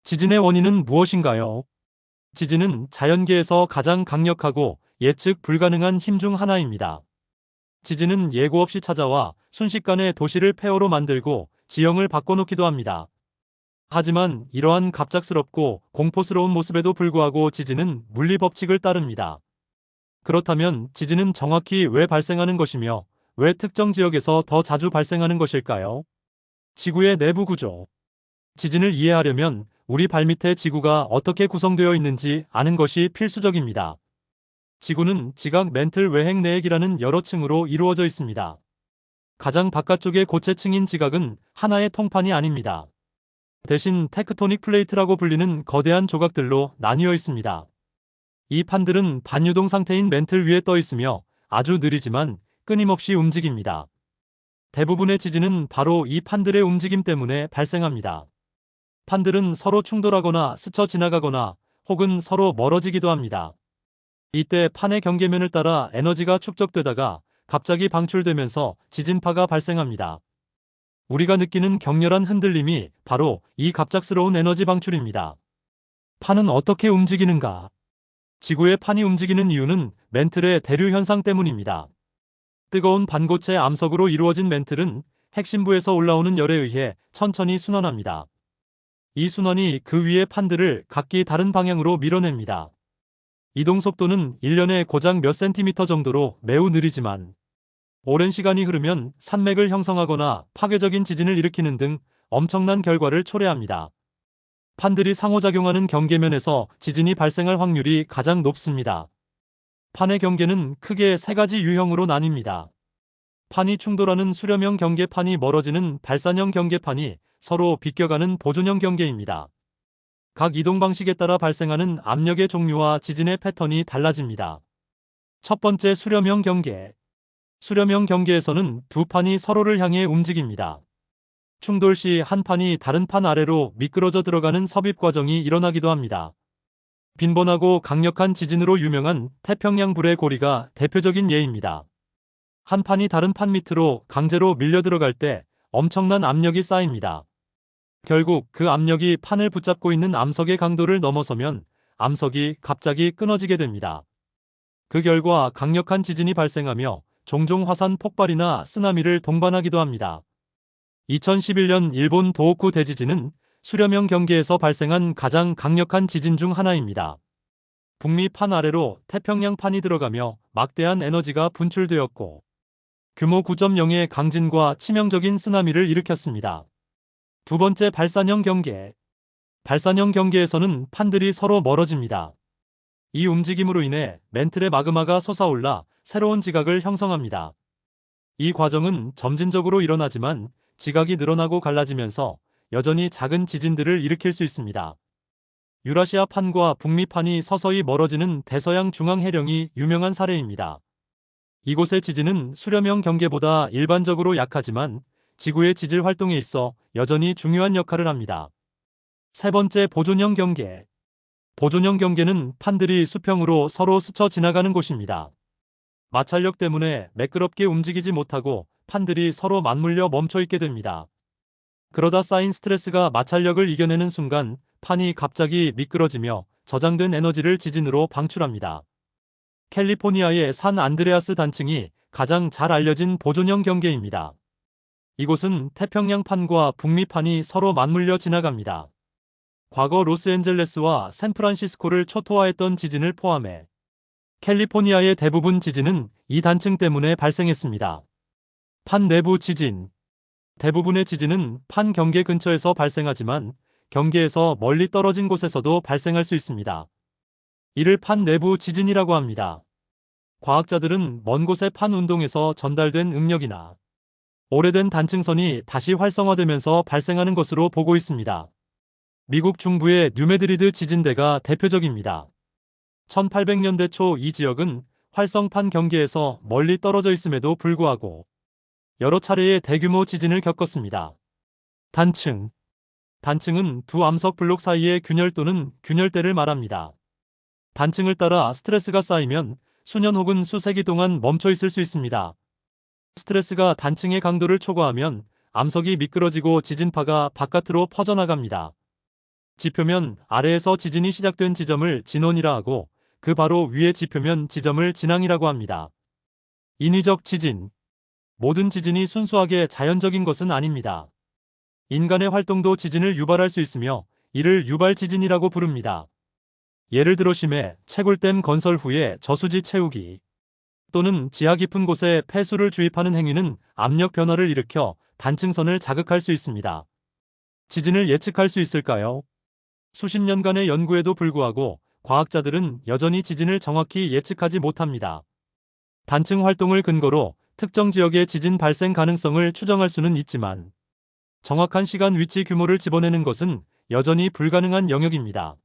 지진의 원인은 무엇인가요? 지진은 자연계에서 가장 강력하고 예측 불가능한 힘 중 하나입니다. 지진은 예고 없이 찾아와 순식간에 도시를 폐허로 만들고 지형을 바꿔놓기도 합니다. 하지만 이러한 갑작스럽고 공포스러운 모습에도 불구하고 지진은 물리 법칙을 따릅니다. 그렇다면 지진은 정확히 왜 발생하는 것이며 왜 특정 지역에서 더 자주 발생하는 것일까요? 지구의 내부 구조. 지진을 이해하려면 우리 발밑에 지구가 어떻게 구성되어 있는지 아는 것이 필수적입니다. 지구는 지각 멘틀 외핵 내핵이라는 여러 층으로 이루어져 있습니다. 가장 바깥쪽의 고체층인 지각은 하나의 통판이 아닙니다. 대신 테크토닉 플레이트라고 불리는 거대한 조각들로 나뉘어 있습니다. 이 판들은 반유동 상태인 멘틀 위에 떠 있으며 아주 느리지만 끊임없이 움직입니다. 대부분의 지진은 바로 이 판들의 움직임 때문에 발생합니다. 판들은 서로 충돌하거나 스쳐 지나가거나 혹은 서로 멀어지기도 합니다. 이때 판의 경계면을 따라 에너지가 축적되다가 갑자기 방출되면서 지진파가 발생합니다. 우리가 느끼는 격렬한 흔들림이 바로 이 갑작스러운 에너지 방출입니다. 판은 어떻게 움직이는가? 지구의 판이 움직이는 이유는 멘틀의 대류 현상 때문입니다. 뜨거운 반고체 암석으로 이루어진 멘틀은 핵심부에서 올라오는 열에 의해 천천히 순환합니다. 이 순환이 그 위의 판들을 각기 다른 방향으로 밀어냅니다. 이동 속도는 1년에 고작 몇 센티미터 정도로 매우 느리지만 오랜 시간이 흐르면 산맥을 형성하거나 파괴적인 지진을 일으키는 등 엄청난 결과를 초래합니다. 판들이 상호작용하는 경계면에서 지진이 발생할 확률이 가장 높습니다. 판의 경계는 크게 세 가지 유형으로 나뉩니다. 판이 충돌하는 수렴형 경계판이 멀어지는 발산형 경계판이 서로 비껴가는 보존형 경계입니다. 각 이동 방식에 따라 발생하는 압력의 종류와 지진의 패턴이 달라집니다. 첫 번째 수렴형 경계. 수렴형 경계에서는 두 판이 서로를 향해 움직입니다. 충돌 시 한 판이 다른 판 아래로 미끄러져 들어가는 섭입 과정이 일어나기도 합니다. 빈번하고 강력한 지진으로 유명한 태평양 불의 고리가 대표적인 예입니다. 한 판이 다른 판 밑으로 강제로 밀려 들어갈 때 엄청난 압력이 쌓입니다. 결국 그 압력이 판을 붙잡고 있는 암석의 강도를 넘어서면 암석이 갑자기 끊어지게 됩니다. 그 결과 강력한 지진이 발생하며 종종 화산 폭발이나 쓰나미를 동반하기도 합니다. 2011년 일본 도호쿠 대지진은 수렴형 경계에서 발생한 가장 강력한 지진 중 하나입니다. 북미 판 아래로 태평양 판이 들어가며 막대한 에너지가 분출되었고 규모 9.0의 강진과 치명적인 쓰나미를 일으켰습니다. 두 번째 발산형 경계. 발산형 경계에서는 판들이 서로 멀어집니다. 이 움직임으로 인해 멘틀의 마그마가 솟아올라 새로운 지각을 형성합니다. 이 과정은 점진적으로 일어나지만 지각이 늘어나고 갈라지면서 여전히 작은 지진들을 일으킬 수 있습니다. 유라시아 판과 북미 판이 서서히 멀어지는 대서양 중앙 해령이 유명한 사례입니다. 이곳의 지진은 수렴형 경계보다 일반적으로 약하지만 지구의 지질 활동에 있어 여전히 중요한 역할을 합니다. 세 번째 보존형 경계. 보존형 경계는 판들이 수평으로 서로 스쳐 지나가는 곳입니다. 마찰력 때문에 매끄럽게 움직이지 못하고 판들이 서로 맞물려 멈춰 있게 됩니다. 그러다 쌓인 스트레스가 마찰력을 이겨내는 순간 판이 갑자기 미끄러지며 저장된 에너지를 지진으로 방출합니다. 캘리포니아의 산 안드레아스 단층이 가장 잘 알려진 보존형 경계입니다. 이곳은 태평양 판과 북미 판이 서로 맞물려 지나갑니다. 과거 로스앤젤레스와 샌프란시스코를 초토화했던 지진을 포함해 캘리포니아의 대부분 지진은 이 단층 때문에 발생했습니다. 판 내부 지진. 대부분의 지진은 판 경계 근처에서 발생하지만 경계에서 멀리 떨어진 곳에서도 발생할 수 있습니다. 이를 판 내부 지진이라고 합니다. 과학자들은 먼 곳의 판 운동에서 전달된 응력이나 오래된 단층선이 다시 활성화되면서 발생하는 것으로 보고 있습니다. 미국 중부의 뉴메드리드 지진대가 대표적입니다. 1800년대 초 이 지역은 활성판 경계에서 멀리 떨어져 있음에도 불구하고 여러 차례의 대규모 지진을 겪었습니다. 단층. 단층은 두 암석 블록 사이의 균열 또는 균열대를 말합니다. 단층을 따라 스트레스가 쌓이면 수년 혹은 수세기 동안 멈춰 있을 수 있습니다. 스트레스가 단층의 강도를 초과하면 암석이 미끄러지고 지진파가 바깥으로 퍼져나갑니다. 지표면 아래에서 지진이 시작된 지점을 진원이라 하고 그 바로 위의 지표면 지점을 진앙이라고 합니다. 인위적 지진. 모든 지진이 순수하게 자연적인 것은 아닙니다. 인간의 활동도 지진을 유발할 수 있으며 이를 유발 지진이라고 부릅니다. 예를 들어 심해 채굴댐 건설 후에 저수지 채우기 또는 지하 깊은 곳에 폐수를 주입하는 행위는 압력 변화를 일으켜 단층선을 자극할 수 있습니다. 지진을 예측할 수 있을까요? 수십 년간의 연구에도 불구하고 과학자들은 여전히 지진을 정확히 예측하지 못합니다. 단층 활동을 근거로 특정 지역의 지진 발생 가능성을 추정할 수는 있지만 정확한 시간 위치 규모를 집어내는 것은 여전히 불가능한 영역입니다.